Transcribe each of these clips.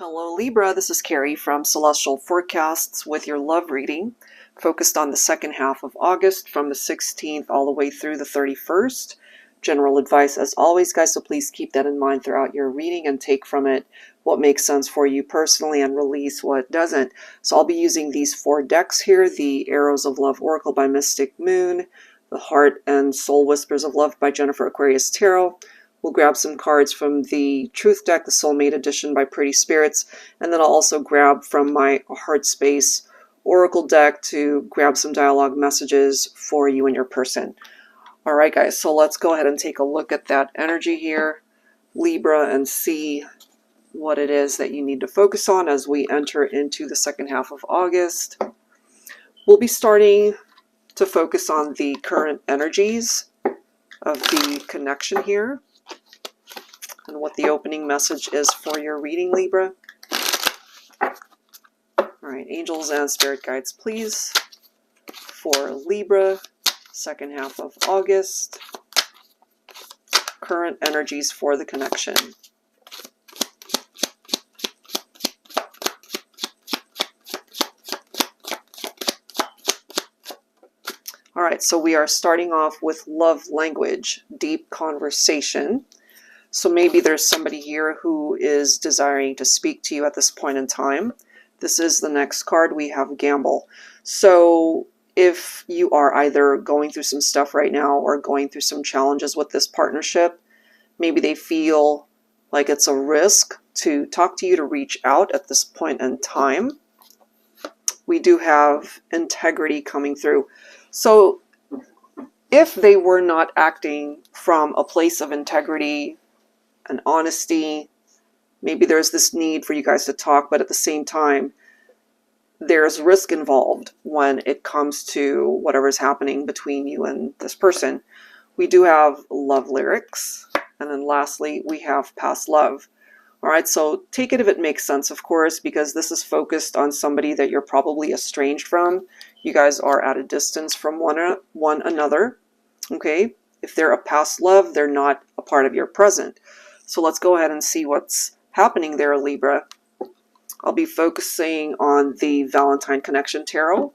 Hello Libra, this is Carrie from Celestial Forecasts with your love reading, focused on the second half of August from the 16th all the way through the 31st. General advice as always, guys, so please keep that in mind throughout your reading and take from it what makes sense for you personally and release what doesn't. So I'll be using these 4 decks here, the Arrows of Love Oracle by Mystic Moon, the Heart and Soul Whispers of Love by Jennifer Aquarius Tarot. We'll grab some cards from the Truth deck, the Soulmate Edition by Pretty Spirits, and then I'll also grab from my HEARTSPACE Oracle deck to grab some dialogue messages for you and your person. Alright guys, so let's go ahead and take a look at that energy here, Libra, and see what it is that you need to focus on as we enter into the second half of August. We'll be starting to focus on the current energies of the connection here, and what the opening message is for your reading, Libra. Alright, angels and spirit guides, please, for Libra, second half of August, current energies for the connection. Alright, so we are starting off with love language, deep conversation. So maybe there's somebody here who is desiring to speak to you at this point in time. This is the next card. We have gamble. So if you are either going through some stuff right now or going through some challenges with this partnership, maybe they feel like it's a risk to talk to you, to reach out at this point in time. We do have integrity coming through. So if they were not acting from a place of integrity and honesty, maybe there's this need for you guys to talk, but at the same time, there's risk involved when it comes to whatever's happening between you and this person. We do have love lyrics, and then lastly, we have past love. All right, so take it if it makes sense, of course, because this is focused on somebody that you're probably estranged from. You guys are at a distance from one another, okay? If they're a past love, they're not a part of your present. So let's go ahead and see what's happening there, Libra. I'll be focusing on the Valentine Connection Tarot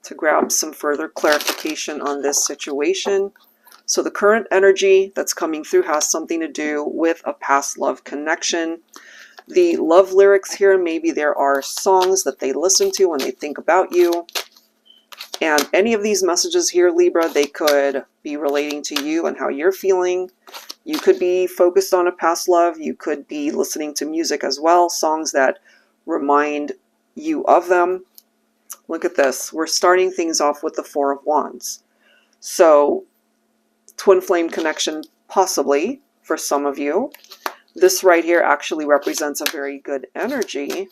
to grab some further clarification on this situation. So the current energy that's coming through has something to do with a past love connection. The love lyrics here, maybe there are songs that they listen to when they think about you. And any of these messages here, Libra, they could be relating to you and how you're feeling. You could be focused on a past love. You could be listening to music as well, songs that remind you of them. Look at this. We're starting things off with the Four of Wands. So, twin flame connection, possibly, for some of you. This right here actually represents a very good energy.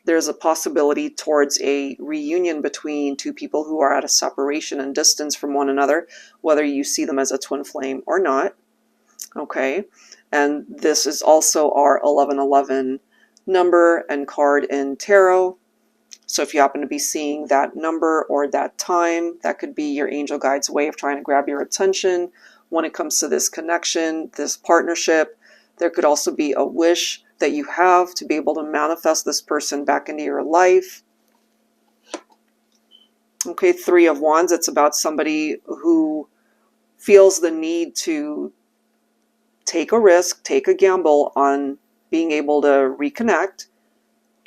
There's a possibility towards a reunion between two people who are at a separation and distance from one another, whether you see them as a twin flame or not. Okay, and this is also our 1111 number and card in tarot. So if you happen to be seeing that number or that time, that could be your angel guide's way of trying to grab your attention when it comes to this connection, this partnership. There could also be a wish that you have to be able to manifest this person back into your life. Okay, Three of Wands, it's about somebody who feels the need to take a risk, take a gamble on being able to reconnect,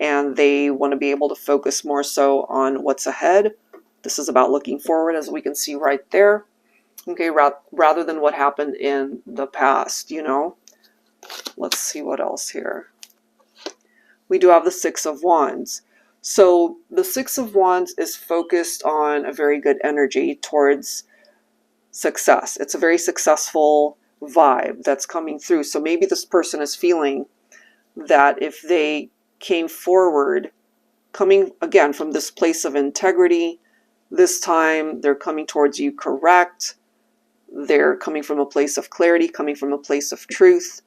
and they want to be able to focus more so on what's ahead. This is about looking forward, as we can see right there. Okay, rather than what happened in the past, you know. Let's see what else here. We do have the Six of Wands. So the Six of Wands is focused on a very good energy towards success. It's a very successful vibe that's coming through. So maybe this person is feeling that if they came forward, coming again from this place of integrity, this time they're coming towards you correct. They're coming from a place of clarity, coming from a place of truth,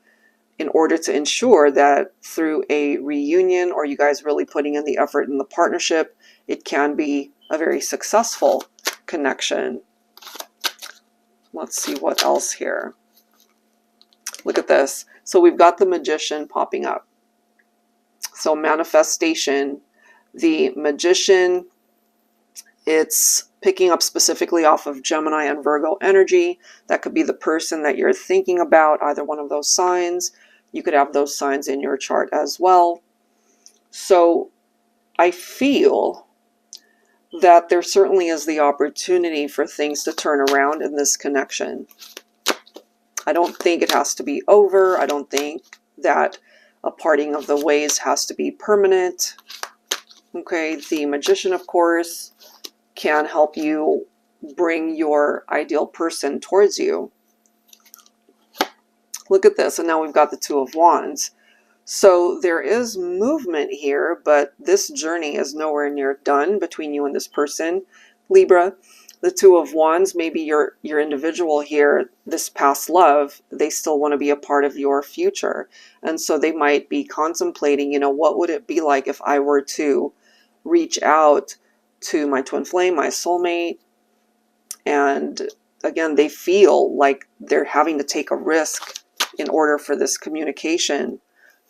in order to ensure that through a reunion, or you guys really putting in the effort in the partnership, it can be a very successful connection. Let's see what else here. Look at this. So we've got the Magician popping up. So manifestation, the Magician, it's picking up specifically off of Gemini and Virgo energy. That could be the person that you're thinking about, either one of those signs. You could have those signs in your chart as well. So I feel that there certainly is the opportunity for things to turn around in this connection. I don't think it has to be over. I don't think that a parting of the ways has to be permanent. Okay, the Magician, of course, can help you bring your ideal person towards you. Look at this, and now we've got the Two of Wands. So there is movement here, but this journey is nowhere near done between you and this person, Libra. The Two of Wands, maybe your individual here, this past love, they still want to be a part of your future. And so they might be contemplating, you know, what would it be like if I were to reach out to my twin flame, my soulmate? And again, they feel like they're having to take a risk in order for this communication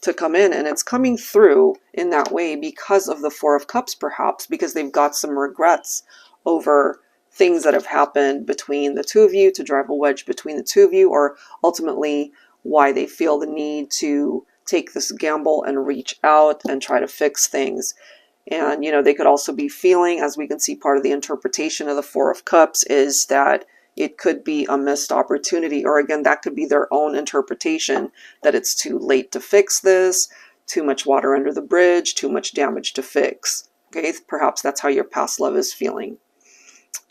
to come in, and it's coming through in that way because of the Four of Cups, perhaps because they've got some regrets over things that have happened between the two of you, to drive a wedge between the two of you, or ultimately why they feel the need to take this gamble and reach out and try to fix things. And, you know, they could also be feeling, as we can see, part of the interpretation of the Four of Cups is that it could be a missed opportunity, or again, that could be their own interpretation, that it's too late to fix this, too much water under the bridge, too much damage to fix. Okay, perhaps that's how your past love is feeling.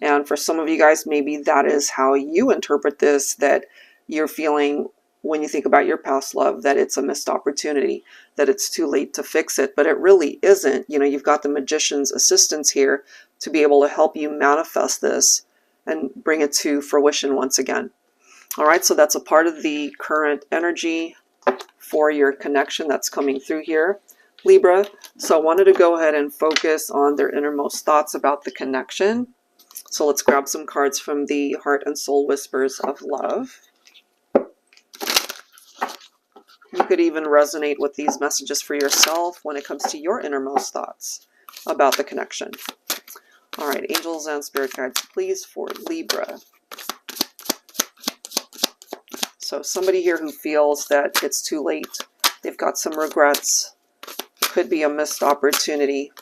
And for some of you guys, maybe that is how you interpret this, that you're feeling when you think about your past love, that it's a missed opportunity, that it's too late to fix it, but it really isn't. You know, you've got the Magician's assistance here to be able to help you manifest this and bring it to fruition once again. All right, so that's a part of the current energy for your connection that's coming through here, Libra. So I wanted to go ahead and focus on their innermost thoughts about the connection. So let's grab some cards from the Heart and Soul Whispers of Love. You could even resonate with these messages for yourself when it comes to your innermost thoughts about the connection. All right, angels and spirit guides, please, for Libra. So somebody here who feels that it's too late, they've got some regrets, could be a missed opportunity.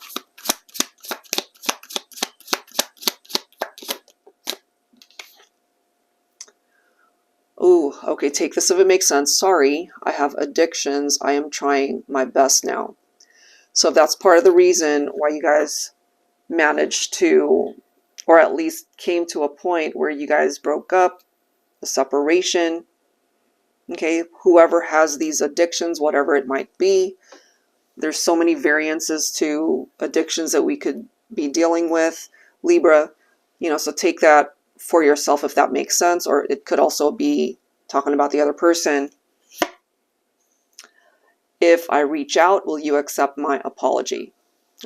Ooh, okay, take this if it makes sense. Sorry, I have addictions. I am trying my best now. So if that's part of the reason why you guys managed to, or at least came to a point where you guys broke up, a separation, okay, whoever has these addictions, whatever it might be, there's so many variances to addictions that we could be dealing with, Libra, you know, so take that for yourself if that makes sense, or it could also be talking about the other person. If I reach out, will you accept my apology?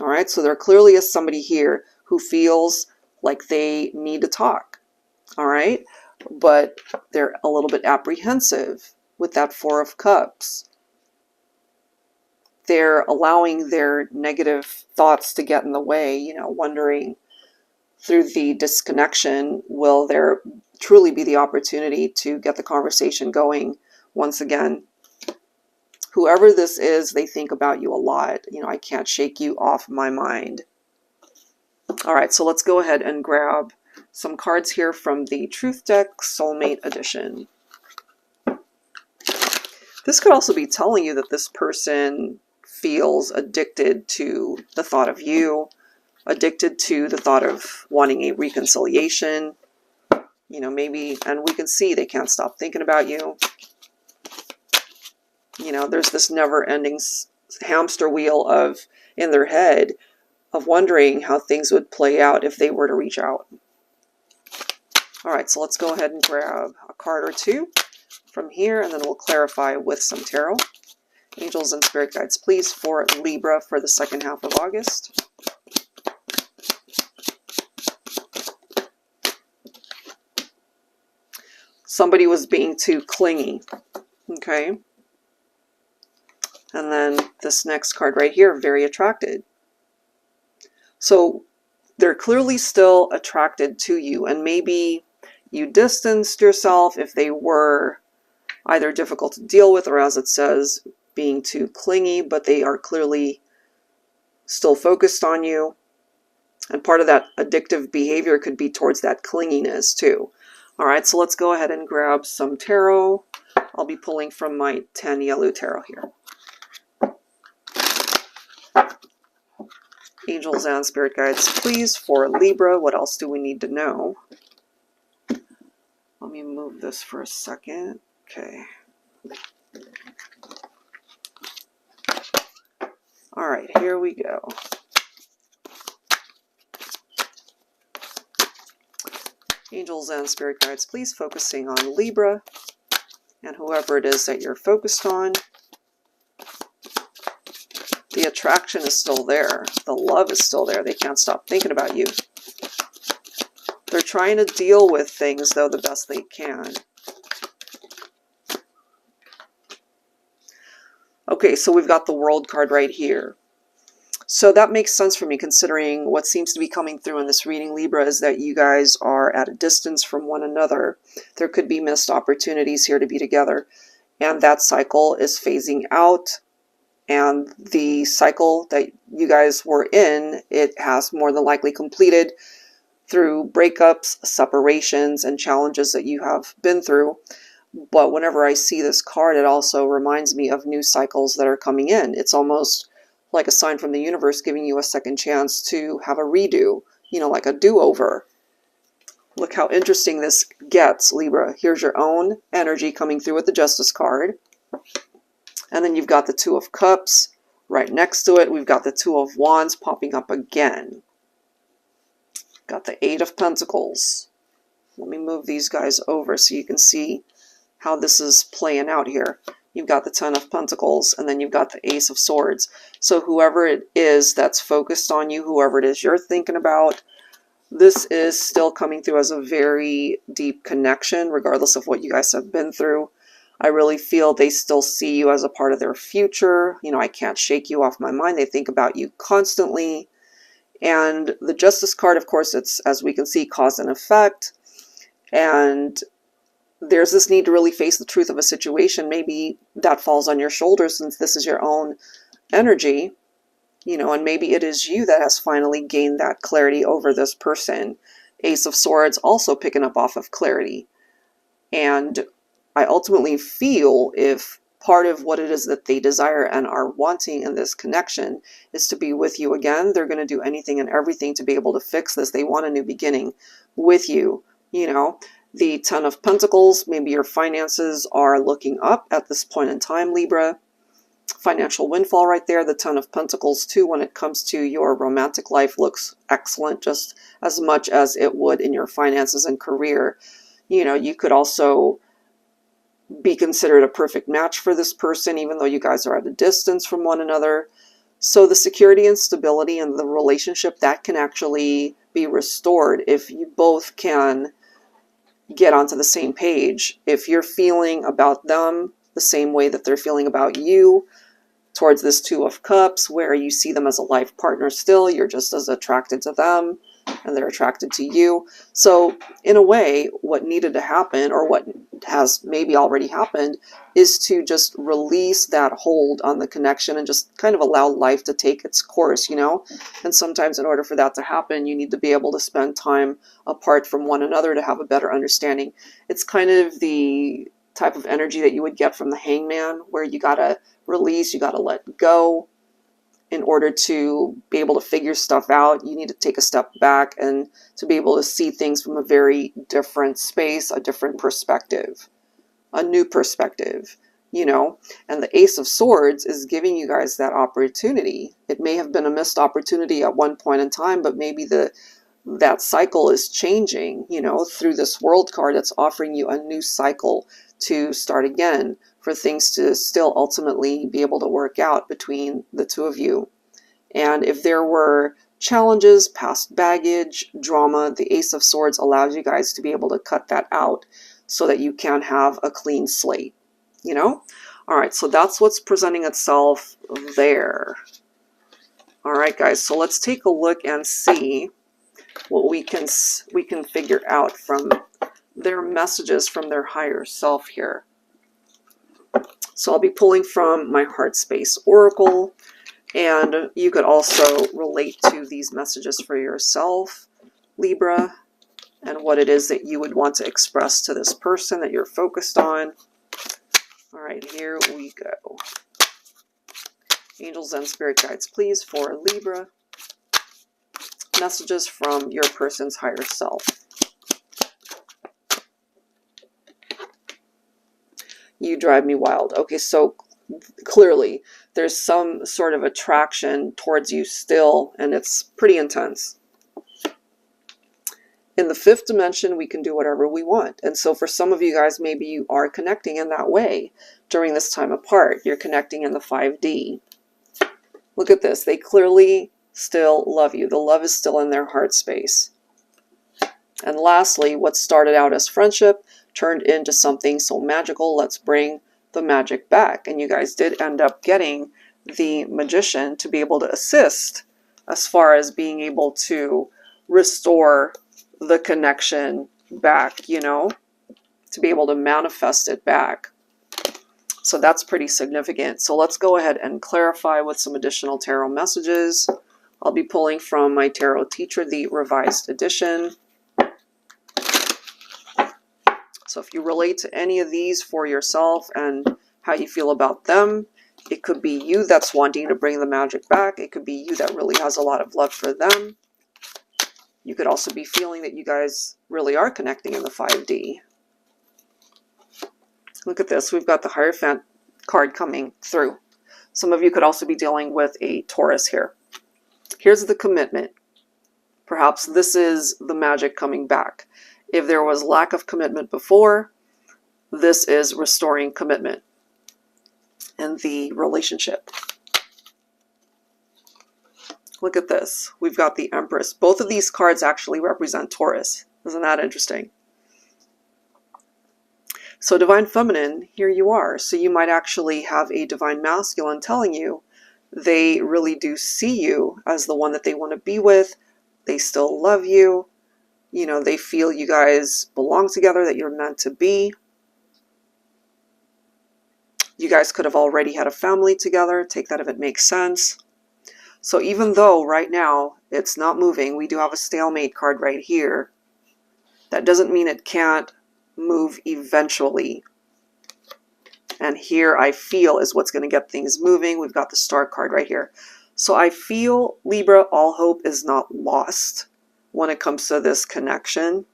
All right, so there clearly is somebody here who feels like they need to talk, all right, but they're a little bit apprehensive with that Four of Cups. They're allowing their negative thoughts to get in the way, you know, wondering through the disconnection, will there truly be the opportunity to get the conversation going once again? Whoever this is, they think about you a lot. You know, I can't shake you off my mind. All right, so let's go ahead and grab some cards here from the Truth Deck Soulmate Edition. This could also be telling you that this person feels addicted to the thought of you, addicted to the thought of wanting a reconciliation. You know, maybe, and we can see they can't stop thinking about you. You know, there's this never-ending hamster wheel of, in their head, of wondering how things would play out if they were to reach out. All right, so let's go ahead and grab a card or two from here, and then we'll clarify with some tarot. Angels and spirit guides, please, for Libra for the second half of August. Somebody was being too clingy, okay? And then this next card right here, very attracted. So they're clearly still attracted to you, and maybe you distanced yourself if they were either difficult to deal with or, as it says, being too clingy, but they are clearly still focused on you. And part of that addictive behavior could be towards that clinginess too. All right, so let's go ahead and grab some tarot. I'll be pulling from my TANIELU tarot here. Angels and spirit guides, please, for Libra. What else do we need to know? Let me move this for a second. Okay. All right, here we go. Angels and spirit guides, please, focusing on Libra and whoever it is that you're focused on. The attraction is still there. The love is still there. They can't stop thinking about you. They're trying to deal with things, though, the best they can. Okay, so we've got the World card right here. So that makes sense for me, considering what seems to be coming through in this reading, Libra, is that you guys are at a distance from one another. There could be missed opportunities here to be together. And that cycle is phasing out. And the cycle that you guys were in, it has more than likely completed through breakups, separations, and challenges that you have been through. But whenever I see this card, it also reminds me of new cycles that are coming in. It's almost like a sign from the universe giving you a second chance to have a redo, you know, like a do-over. Look how interesting this gets, Libra. Here's your own energy coming through with the Justice card. And then you've got the Two of Cups. Right next to it, we've got the Two of Wands popping up again. Got the Eight of Pentacles. Let me move these guys over so you can see how this is playing out here. You've got the Ten of Pentacles, and then you've got the Ace of Swords. So whoever it is that's focused on you, whoever it is you're thinking about, this is still coming through as a very deep connection, regardless of what you guys have been through. I really feel they still see you as a part of their future. You know, I can't shake you off my mind. They think about you constantly. And the Justice card, of course, it's, as we can see, cause and effect. And there's this need to really face the truth of a situation. Maybe that falls on your shoulders since this is your own energy, you know, and maybe it is you that has finally gained that clarity over this person. Ace of Swords also picking up off of clarity. And I ultimately feel if part of what it is that they desire and are wanting in this connection is to be with you again, they're going to do anything and everything to be able to fix this. They want a new beginning with you, you know. The Ten of Pentacles, maybe your finances are looking up at this point in time, Libra. Financial windfall right there. The Ten of Pentacles, too, when it comes to your romantic life, looks excellent, just as much as it would in your finances and career. You know, you could also be considered a perfect match for this person, even though you guys are at a distance from one another. So the security and stability in the relationship, that can actually be restored if you both can get onto the same page. If you're feeling about them the same way that they're feeling about you towards this Two of Cups, where you see them as a life partner still, you're just as attracted to them and they're attracted to you. So in a way, what needed to happen, or what has maybe already happened, is to just release that hold on the connection and just kind of allow life to take its course, you know? And sometimes in order for that to happen, you need to be able to spend time apart from one another to have a better understanding. It's kind of the type of energy that you would get from the Hangman, where you gotta release, you gotta let go. In order to be able to figure stuff out, you need to take a step back and to be able to see things from a very different space, a different perspective, a new perspective, you know. And the Ace of Swords is giving you guys that opportunity. It may have been a missed opportunity at one point in time, but maybe that cycle is changing, you know, through this World card. It's offering you a new cycle to start again, for things to still ultimately be able to work out between the two of you. And if there were challenges, past baggage, drama, the Ace of Swords allows you guys to be able to cut that out so that you can have a clean slate, you know? All right, so that's what's presenting itself there. All right, guys, so let's take a look and see what we can figure out from their messages from their higher self here. So I'll be pulling from my HEARTSPACE Oracle, and you could also relate to these messages for yourself, Libra, and what it is that you would want to express to this person that you're focused on. All right, here we go. Angels and spirit guides, please, for Libra. Messages from your person's higher self. You drive me wild. Okay, so clearly there's some sort of attraction towards you still, and it's pretty intense. In the fifth dimension, we can do whatever we want. And so for some of you guys, maybe you are connecting in that way during this time apart. You're connecting in the 5D. Look at this. They clearly still love you. The love is still in their heart space. And lastly, what started out as friendship turned into something so magical. Let's bring the magic back. And you guys did end up getting the magician to be able to assist as far as being able to restore the connection back, you know, to be able to manifest it back. So that's pretty significant. So let's go ahead and clarify with some additional tarot messages. I'll be pulling from my Tarot Teacher, the revised edition. So if you relate to any of these for yourself and how you feel about them, it could be you that's wanting to bring the magic back. It could be you that really has a lot of love for them. You could also be feeling that you guys really are connecting in the 5D. Look at this. We've got the Hierophant card coming through. Some of you could also be dealing with a Taurus here. Here's the commitment. Perhaps this is the magic coming back. If there was lack of commitment before, this is restoring commitment in the relationship. Look at this. We've got the Empress. Both of these cards actually represent Taurus. Isn't that interesting? So Divine Feminine, here you are. So you might actually have a Divine Masculine telling you they really do see you as the one that they want to be with. They still love you. You know, they feel you guys belong together, that you're meant to be. You guys could have already had a family together. Take that if it makes sense. So even though right now it's not moving, we do have a stalemate card right here. That doesn't mean it can't move eventually. And here I feel is what's going to get things moving. We've got the Star card right here. So I feel, Libra, all hope is not lost when it comes to this connection.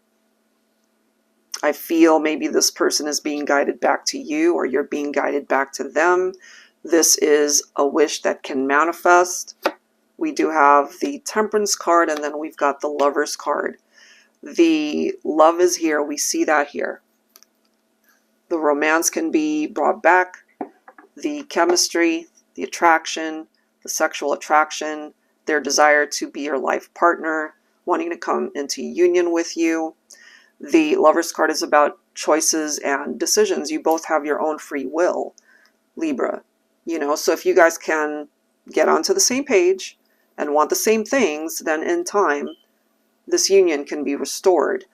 I feel maybe this person is being guided back to you, or you're being guided back to them. This is a wish that can manifest. We do have the Temperance card, and then we've got the Lovers card. The love is here. We see that here. The romance can be brought back. The chemistry, the attraction, the sexual attraction, their desire to be your life partner, wanting to come into union with you. The Lovers card is about choices and decisions. You both have your own free will, Libra. You know, so if you guys can get onto the same page and want the same things, then in time, this union can be restored.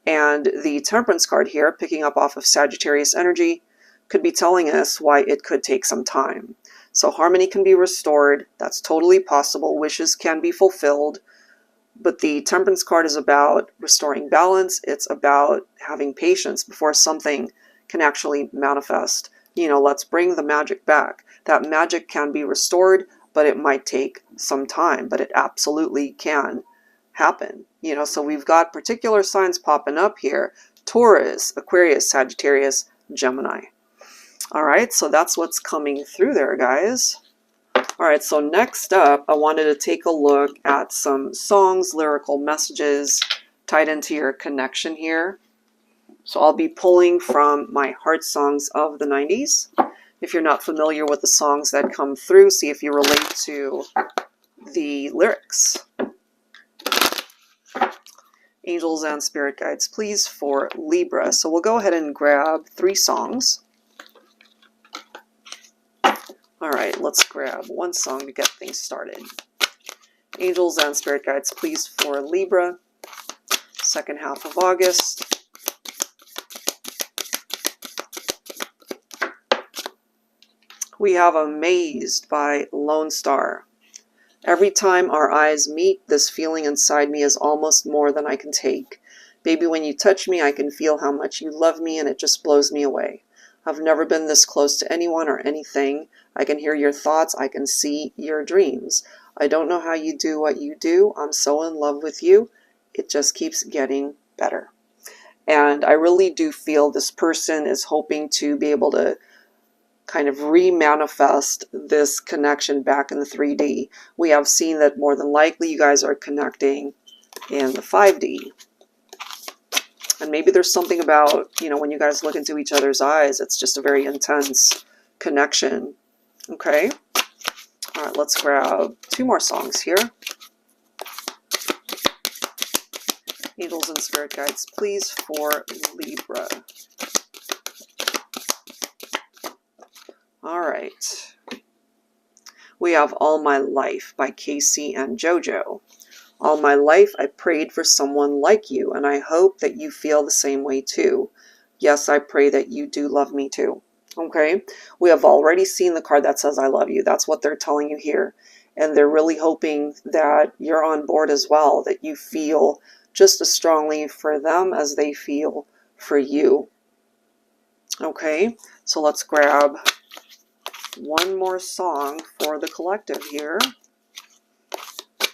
And the Temperance card here, picking up off of Sagittarius energy, could be telling us why it could take some time. So harmony can be restored. That's totally possible. Wishes can be fulfilled. But the Temperance card is about restoring balance. It's about having patience before something can actually manifest. You know, let's bring the magic back. That magic can be restored, but it might take some time, but it absolutely can happen. You know, so we've got particular signs popping up here. Taurus, Aquarius, Sagittarius, Gemini. All right, so that's what's coming through there, guys. All right, so next up, I wanted to take a look at some songs, lyrical messages tied into your connection here. So I'll be pulling from my Heart Songs of the 90s. If you're not familiar with the songs that come through, see if you relate to the lyrics. Angels and spirit guides, please, for Libra. So we'll go ahead and grab 3 songs. All right, let's grab one song to get things started. Angels and spirit guides, please, for Libra, second half of August. We have Amazed by Lone Star. Every time our eyes meet, this feeling inside me is almost more than I can take. Baby, when you touch me, I can feel how much you love me, and it just blows me away. I've never been this close to anyone or anything. I can hear your thoughts. I can see your dreams. I don't know how you do what you do. I'm so in love with you. It just keeps getting better. And I really do feel this person is hoping to be able to kind of re-manifest this connection back in the 3D. We have seen that more than likely you guys are connecting in the 5D. And maybe there's something about, you know, when you guys look into each other's eyes, it's just a very intense connection. Okay? All right, let's grab 2 more songs here. Angels and spirit guides, please, for Libra. All right. We have All My Life by Casey and JoJo. All my life I prayed for someone like you, and I hope that you feel the same way too. Yes, I pray that you do love me too. Okay? We have already seen the card that says I love you. That's what they're telling you here. And they're really hoping that you're on board as well, that you feel just as strongly for them as they feel for you. Okay? So let's grab one more song for the collective here.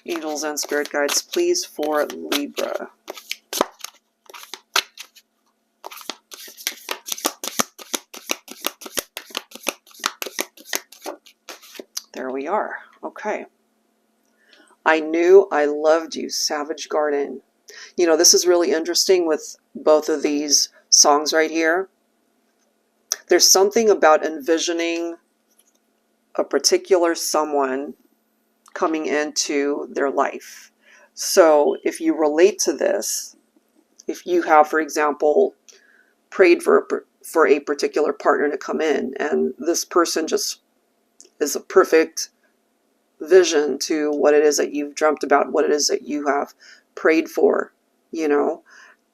Angels and spirit guides, please, for Libra. There we are. Okay. I knew I loved you, Savage Garden. You know, this is really interesting with both of these songs right here. There's something about envisioning a particular someone coming into their life. So if you relate to this, if you have, for example, prayed for a particular partner to come in, and this person just is a perfect vision to what it is that you've dreamt about, what it is that you have prayed for, you know,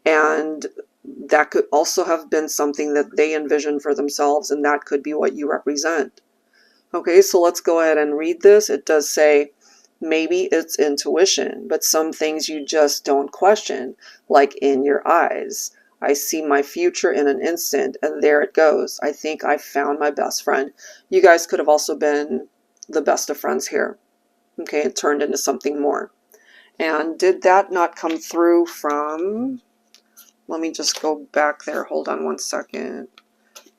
and that could also have been something that they envisioned for themselves, and that could be what you represent. Okay, so let's go ahead and read this. It does say, maybe it's intuition, but some things you just don't question, like in your eyes. I see my future in an instant, and there it goes. I think I found my best friend. You guys could have also been the best of friends here. Okay, it turned into something more. And did that not come through from... Let me just go back there. Hold on one second.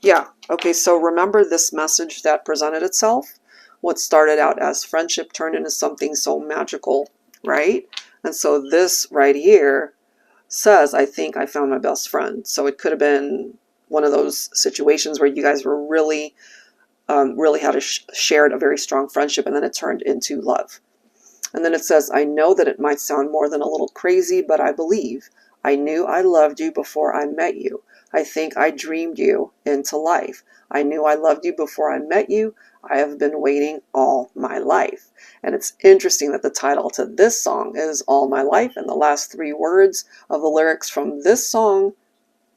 Yeah, okay, so remember this message that presented itself? What started out as friendship turned into something so magical, right? And so this right here says, I think I found my best friend. So it could have been one of those situations where you guys were really, really had shared a very strong friendship, and then it turned into love. And then it says, I know that it might sound more than a little crazy, but I believe. I knew I loved you before I met you. I think I dreamed you into life. I knew I loved you before I met you. I have been waiting all my life. And it's interesting that the title to this song is All My Life, and the last 3 words of the lyrics from this song,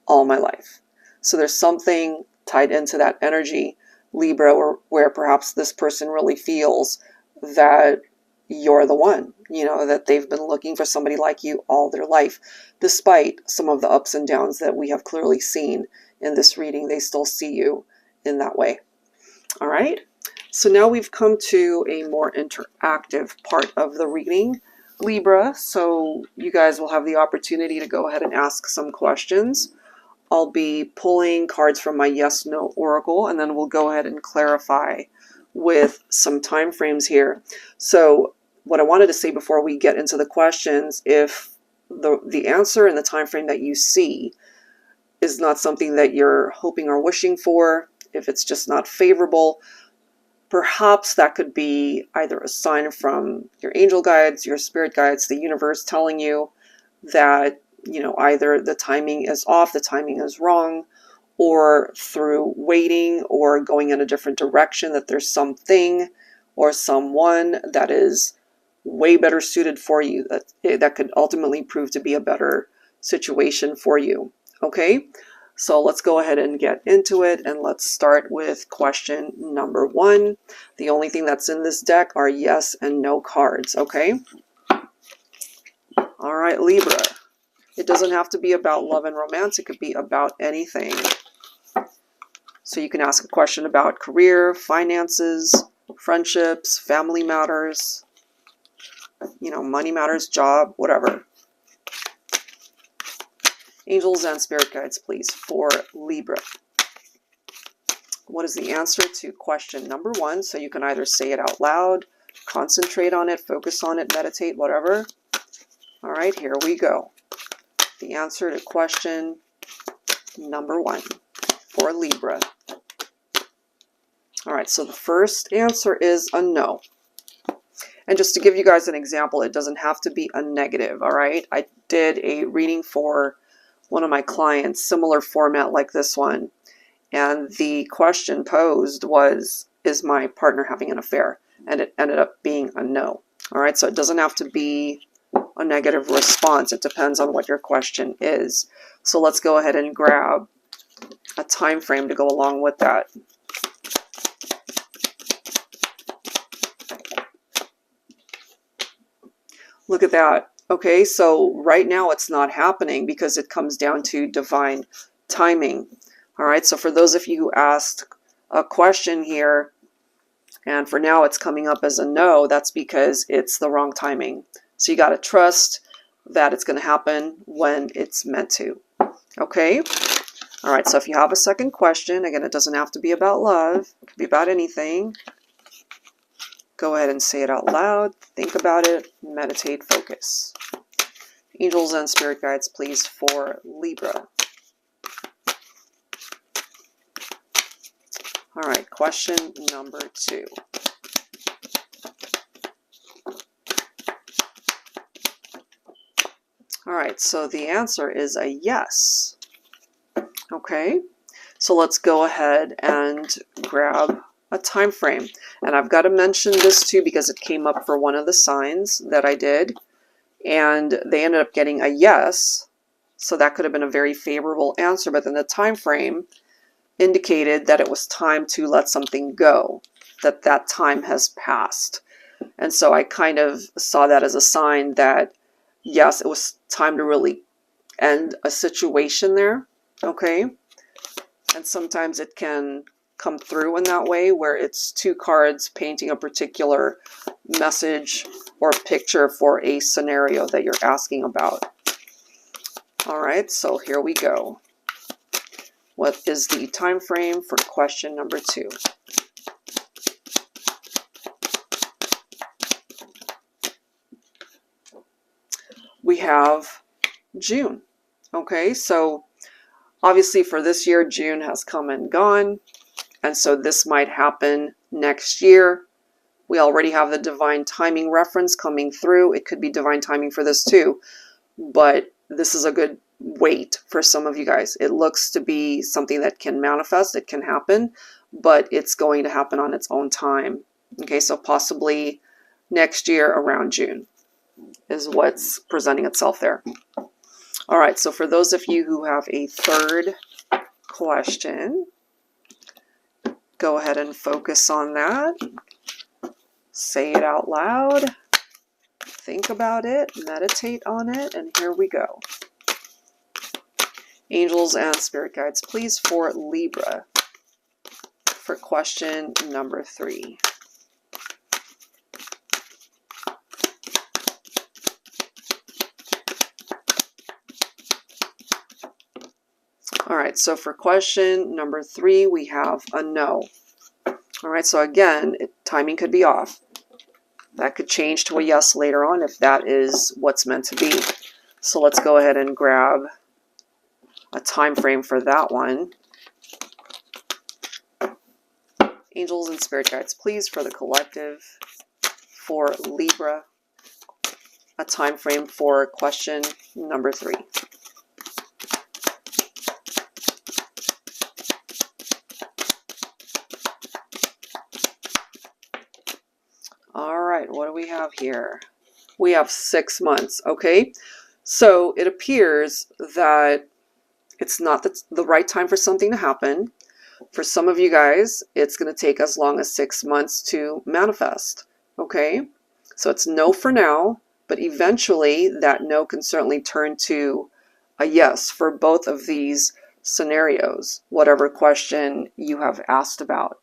All My Life. So there's something tied into that energy, Libra, where perhaps this person really feels that you're the one, you know, that they've been looking for somebody like you all their life. Despite some of the ups and downs that we have clearly seen in this reading, they still see you in that way. All right, so now we've come to a more interactive part of the reading, Libra. So you guys will have the opportunity to go ahead and ask some questions. I'll be pulling cards from my Yes No Oracle, and then we'll go ahead and clarify with some time frames here. So what I wanted to say before we get into the questions, if the answer and the time frame that you see is not something that you're hoping or wishing for, if it's just not favorable, perhaps that could be either a sign from your angel guides, your spirit guides, the universe telling you that, you know, either the timing is off, the timing is wrong, or through waiting or going in a different direction, that there's something or someone that is way better suited for you, that could ultimately prove to be a better situation for you. Okay, so let's go ahead and get into it, and let's start with question number 1. The only thing that's in this deck are yes and no cards. Okay, all right, Libra. It doesn't have to be about love and romance. It could be about anything. So you can ask a question about career, finances, friendships, family matters, you know, money matters, job, whatever. Angels and spirit guides, please, for Libra. What is the answer to question number 1? So you can either say it out loud, concentrate on it, focus on it, meditate, whatever. All right, here we go. The answer to question number 1 for Libra. All right, so the first answer is a no. And just to give you guys an example, it doesn't have to be a negative, all right? I did a reading for one of my clients, similar format like this one. And the question posed was, is my partner having an affair? And it ended up being a no. All right, so it doesn't have to be a negative response. It depends on what your question is. So let's go ahead and grab a time frame to go along with that. Look at that. Okay, so right now it's not happening because it comes down to divine timing. All right, so for those of you who asked a question here, and for now it's coming up as a no, that's because it's the wrong timing. So you got to trust that it's going to happen when it's meant to. Okay? All right, so if you have a second question, again, it doesn't have to be about love. It could be about anything. Go ahead and say it out loud. Think about it. Meditate. Focus. Angels and spirit guides, please, for Libra. All right, question number 2. All right, so the answer is a yes. Okay, so let's go ahead and grab a time frame. And I've got to mention this too because it came up for one of the signs that I did, and they ended up getting a yes. So that could have been a very favorable answer, but then the time frame indicated that it was time to let something go, that time has passed. And so I kind of saw that as a sign that, yes, it was time to really end a situation there. Okay. And sometimes it can come through in that way where it's 2 cards painting a particular message or picture for a scenario that you're asking about. All right, so here we go. What is the time frame for question number 2? We have June. Okay, so obviously for this year, June has come and gone. And so this might happen next year. We already have the divine timing reference coming through. It could be divine timing for this too. But this is a good wait for some of you guys. It looks to be something that can manifest. It can happen. But it's going to happen on its own time. Okay, so possibly next year around June is what's presenting itself there. All right, so for those of you who have a third question, go ahead and focus on that. Say it out loud. Think about it. Meditate on it. And here we go. Angels and spirit guides, please, for Libra for question number 3. All right, so for question number 3, we have a no. All right, so again, timing could be off. That could change to a yes later on if that is what's meant to be. So let's go ahead and grab a time frame for that one. Angels and spirit guides, please, for the collective, for Libra, a time frame for question number 3. All right, what do we have here? We have 6 months, okay? So it appears that it's not the right time for something to happen. For some of you guys, it's going to take as long as 6 months to manifest, okay? So it's no for now, but eventually that no can certainly turn to a yes for both of these scenarios, whatever question you have asked about.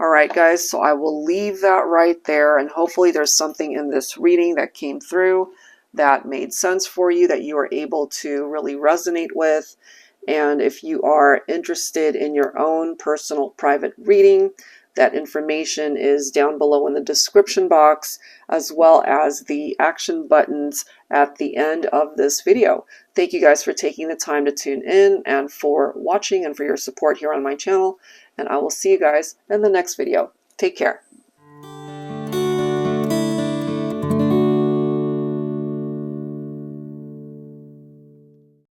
All right, guys, so I will leave that right there, and hopefully there's something in this reading that came through that made sense for you, that you are able to really resonate with. And if you are interested in your own personal private reading, that information is down below in the description box, as well as the action buttons at the end of this video. Thank you guys for taking the time to tune in and for watching and for your support here on my channel. And I will see you guys in the next video. Take care.